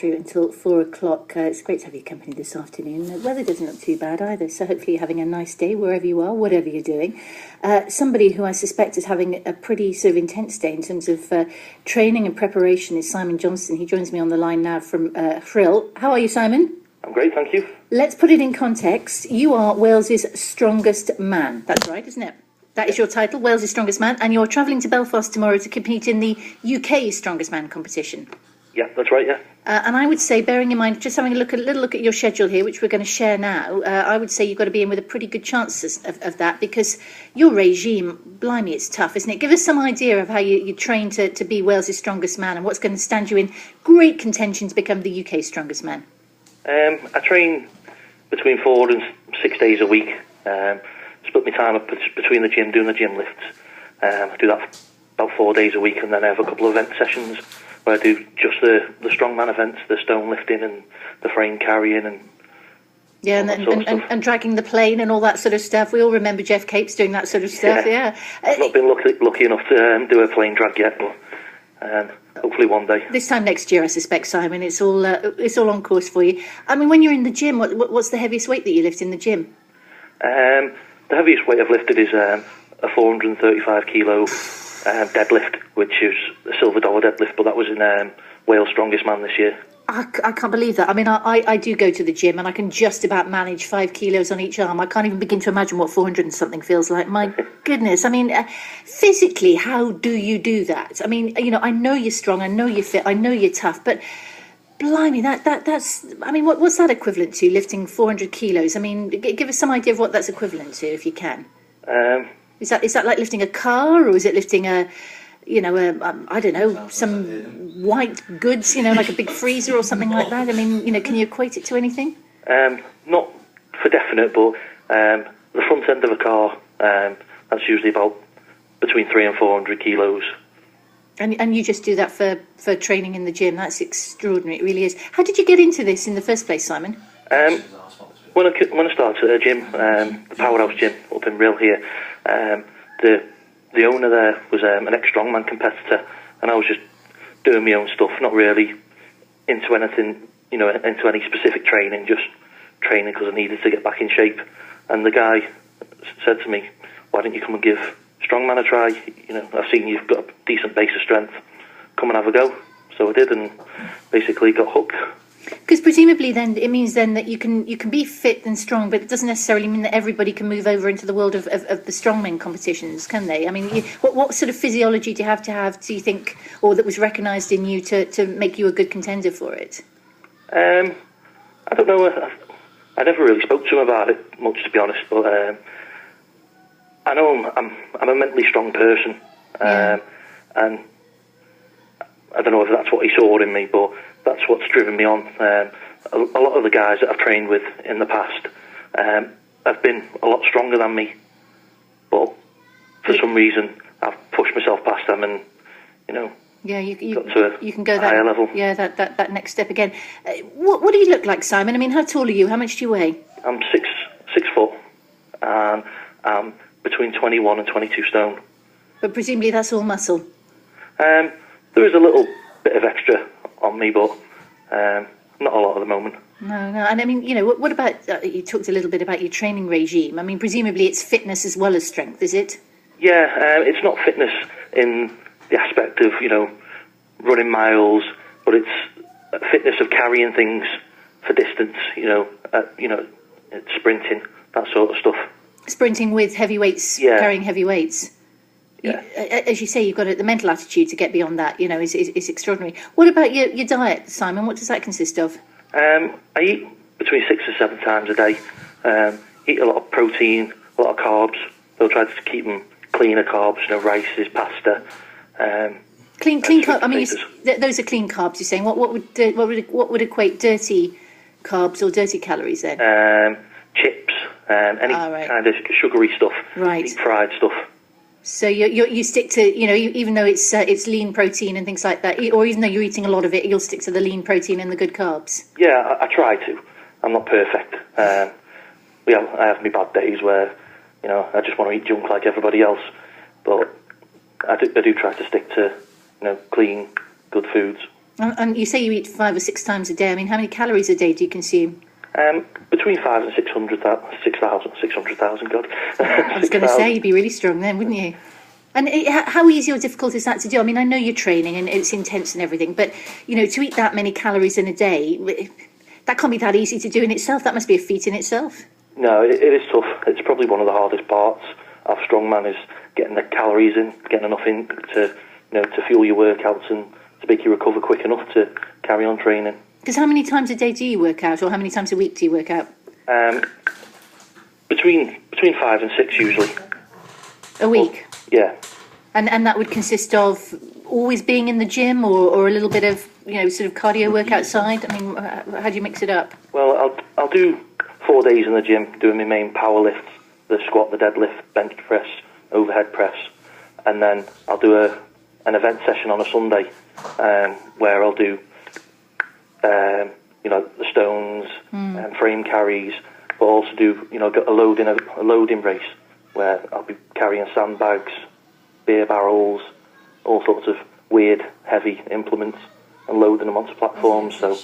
through until 4 o'clock. It's great to have your company this afternoon. The weather doesn't look too bad either, so hopefully you're having a nice day wherever you are, whatever you're doing. Somebody who I suspect is having a pretty sort of intense day in terms of training and preparation is Simon Johnston. He joins me on the line now from Frill. How are you, Simon? I'm great, thank you. Let's put it in context. You are Wales's strongest man. That's right, isn't it? That is your title, Wales's strongest man, and you're travelling to Belfast tomorrow to compete in the UK strongest man competition. Yeah, that's right, yeah. And I would say, bearing in mind, just having a little look at your schedule here, which we're going to share now, I would say you've got to be in with a pretty good chance of that, because your regime, blimey, it's tough, isn't it? Give us some idea of how you train to be Wales's strongest man and what's going to stand you in great contention to become the UK strongest man. I train between 4 and 6 days a week. Split my time up between the gym, doing the gym lifts. I do that about 4 days a week, and then I have a couple of event sessions where I do just the strongman events, the stone lifting and the frame carrying and and dragging the plane and all that sort of stuff. We all remember Jeff Capes doing that sort of stuff. Yeah. I've not been lucky enough to do a plane drag yet, but hopefully one day. This time next year, I suspect, Simon. It's all on course for you. I mean, when you're in the gym, what's the heaviest weight that you lift in the gym? The heaviest weight I've lifted is a 435 kilo deadlift, which is a silver dollar deadlift, but that was in Wales Strongest Man this year. I can't believe that. I mean, I do go to the gym and I can just about manage 5 kilos on each arm. I can't even begin to imagine what 400 and something feels like. My goodness. I mean, physically, how do you do that? I mean, you know, I know you're strong, I know you're fit, I know you're tough, but blimey, that's. I mean, what's that equivalent to? Lifting 400 kilos. I mean, give us some idea of what that's equivalent to, if you can. Is that like lifting a car, or is it lifting I don't know, some white goods, like a big freezer or something like that? I mean, can you equate it to anything? Not for definite, but the front end of a car, that's usually about between 300 and 400 kilos. And you just do that for training in the gym. That's extraordinary, it really is. How did you get into this in the first place, Simon? When I started at a gym, the Powerhouse Gym up in Rill here, the owner there was an ex-strongman competitor, and I was just doing my own stuff, not really into anything, into any specific training, just training because I needed to get back in shape. And the guy said to me, "Why don't you come and give strongman a try? I've seen you've got a decent base of strength. Come and have a go." So I did, and basically got hooked. Because presumably then it means then that you can be fit and strong, but it doesn't necessarily mean that everybody can move over into the world of the strongman competitions, can they? I mean, what sort of physiology do you have, do you think, or that was recognised in you to make you a good contender for it? I don't know. I never really spoke to him about it much, to be honest, but I know I'm a mentally strong person, and I don't know if that's what he saw in me, but that's what's driven me on. A lot of the guys that I've trained with in the past have been a lot stronger than me, but for some reason I've pushed myself past them, and you got to you can go that higher level. Yeah, that next step again. What do you look like, Simon? I mean, how tall are you? How much do you weigh? I'm 6 foot, and I'm between 21 and 22 stone. But presumably that's all muscle. There is a little bit of extra on me, but not a lot at the moment. No. And I mean, what about, you talked a little bit about your training regime. I mean, presumably it's fitness as well as strength, is it? Yeah, it's not fitness in the aspect of, running miles, but it's fitness of carrying things for distance, sprinting, that sort of stuff. Sprinting with heavy weights, carrying heavy weights. Yeah. As you say, you've got the mental attitude to get beyond that, is extraordinary. What about your diet, Simon? What does that consist of? I eat between 6 or 7 times a day. Eat a lot of protein, a lot of carbs. They'll try to keep them cleaner carbs, rices, pasta. Clean carbs. I mean, those are clean carbs. You're saying what would equate dirty carbs or dirty calories then? Chips, any kind of sugary stuff, right? Deep fried stuff. So you stick to, even though it's lean protein and things like that, or even though you're eating a lot of it, you'll stick to the lean protein and the good carbs. Yeah, I try to. I'm not perfect. I have my bad days where, I just want to eat junk like everybody else. But I do try to stick to, clean, good foods. And you say you eat 5 or 6 times a day. I mean, how many calories a day do you consume? Between 5 and 600,000, God. I was going to say, you'd be really strong then, wouldn't you? And how easy or difficult is that to do? I mean, I know you're training and it's intense and everything, but, to eat that many calories in a day, that can't be that easy to do in itself. That must be a feat in itself. No, it is tough. It's probably one of the hardest parts of strongman is getting the calories in, getting enough in to, to fuel your workouts and to make you recover quick enough to carry on training. Because how many times a day do you work out, or how many times a week do you work out? Between 5 and 6 usually. A week? Yeah. And that would consist of always being in the gym, or a little bit of sort of cardio work outside? I mean, how do you mix it up? Well, I'll do 4 days in the gym doing my main power lifts, the squat, the deadlift, bench press, overhead press, and then I'll do an event session on a Sunday where I'll do the stones and frame carries, but also do a loading race where I'll be carrying sandbags, beer barrels, all sorts of weird heavy implements and loading them onto platforms. So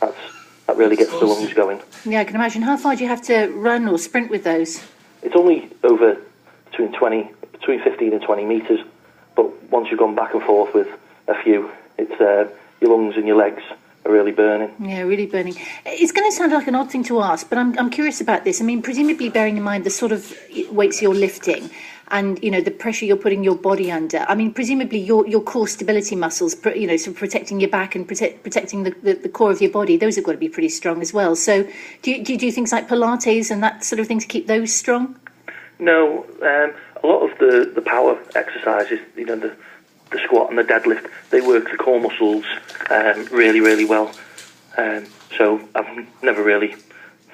that really gets the lungs going. Yeah, I can imagine. How far do you have to run or sprint with those? It's only over between 15 and 20 metres, but once you've gone back and forth with a few, it's your lungs and your legs are really burning. Yeah, really burning. It's going to sound like an odd thing to ask, but I'm curious about this. I mean, presumably bearing in mind the sort of weights you're lifting and, the pressure you're putting your body under. I mean, presumably your core stability muscles, sort of protecting your back and protecting the core of your body, those have got to be pretty strong as well. So do you do things like Pilates and that sort of thing to keep those strong? No, a lot of the power exercises, the squat and the deadlift, they work the core muscles really, really well. So I've never really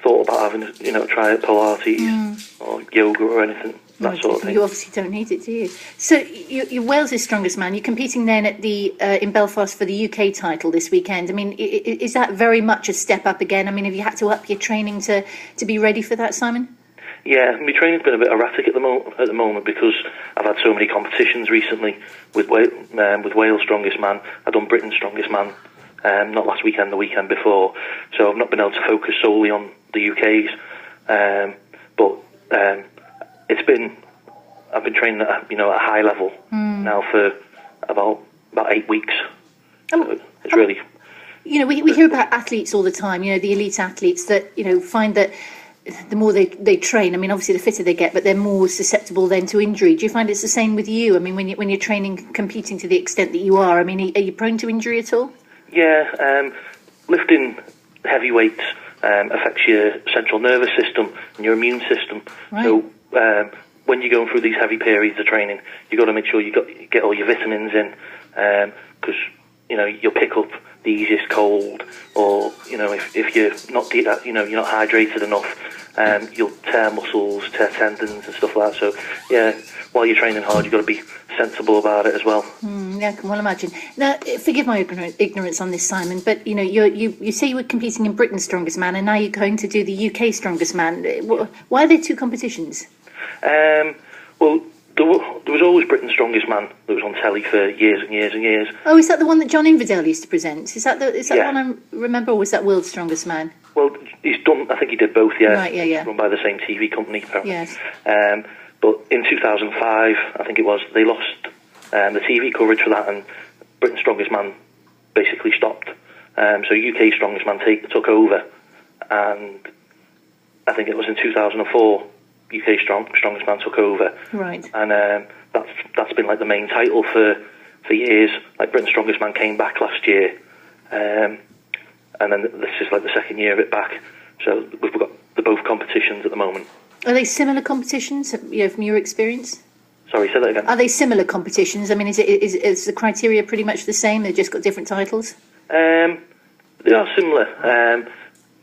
thought about having try out Pilates or yoga or anything, that sort of thing. You obviously don't need it, do you? So you're Wales' strongest man. You're competing then at the in Belfast for the UK title this weekend. I mean, is that very much a step up again? I mean, have you had to up your training to be ready for that, Simon? Yeah, my training's been a bit erratic at the moment because I've had so many competitions recently with Wales' strongest man. I've done Britain's strongest man, not last weekend, the weekend before. So I've not been able to focus solely on the UK's. But I've been training at a high level now for about 8 weeks. So it's really. We hear about athletes all the time. The elite athletes that find that the more they train, I mean, obviously the fitter they get, but they're more susceptible then to injury. Do you find it's the same with you? I mean, when you're training, competing to the extent that you are, I mean, are you prone to injury at all? Yeah, lifting heavy weights affects your central nervous system and your immune system. Right. So when you're going through these heavy periods of training, you've got to make sure you get all your vitamins in, because you'll pick up the easiest cold, or if you're not you're not hydrated enough, you'll tear muscles, tear tendons and stuff like that. So yeah, while you're training hard, you've got to be sensible about it as well. Yeah, I can well imagine. Now, forgive my ignorance on this, Simon, but you say you were competing in Britain's Strongest Man, and now you're going to do the UK Strongest Man. Why are there two competitions? Well, there was always Britain's Strongest Man that was on telly for years and years and years. Oh, is that the one that John Inverdale used to present? Is that Yeah. one I remember, or was that World's Strongest Man? Well, he's done. I think he did both. Yeah. Right. Yeah. Run by the same TV company, apparently. Yes. But in 2005, I think it was, they lost the TV coverage for that, and Britain's Strongest Man basically stopped. So UK Strongest Man took over, and I think it was in 2004. UK Strongest Man took over, right? And that's been like the main title for years. Like Britain's Strongest Man came back last year, and then this is like the second year of it back. So we've got the both competitions at the moment. Are they similar competitions? From your experience? Sorry, say that again. Are they similar competitions? I mean, is the criteria pretty much the same? They've just got different titles. They are similar,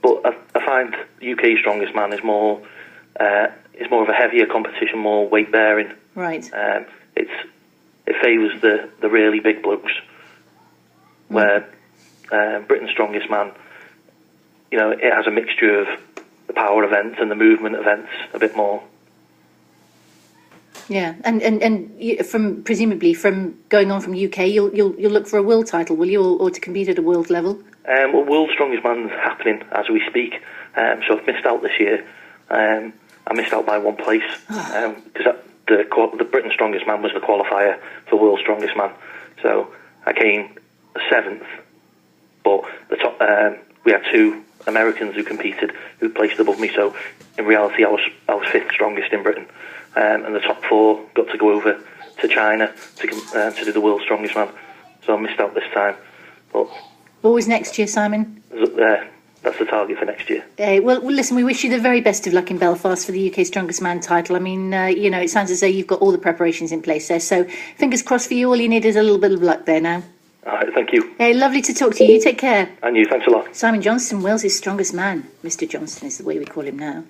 but I find UK Strongest Man is more. It's more of a heavier competition, more weight bearing. Right. It favours the really big blokes, where Britain's Strongest Man, it has a mixture of the power events and the movement events a bit more. Yeah, and from presumably from going on from UK, you'll look for a world title, will you, or to compete at a world level? Well, World's Strongest Man's happening as we speak, so I've missed out this year. I missed out by one place because the Britain's Strongest Man was the qualifier for World's Strongest Man. So I came 7th, but the top we had 2 Americans who competed who placed above me. So in reality, I was 5th strongest in Britain, and the top 4 got to go over to China to do the World's Strongest Man. So I missed out this time, but. What was next year, Simon? That's the target for next year. Well, listen, we wish you the very best of luck in Belfast for the UK Strongest Man title. I mean, it sounds as though you've got all the preparations in place there. So fingers crossed for you. All you need is a little bit of luck there now. All right, thank you. Lovely to talk to you. You take care. And you, thanks a lot. Simon Johnston, Wales' strongest man. Mr. Johnston is the way we call him now.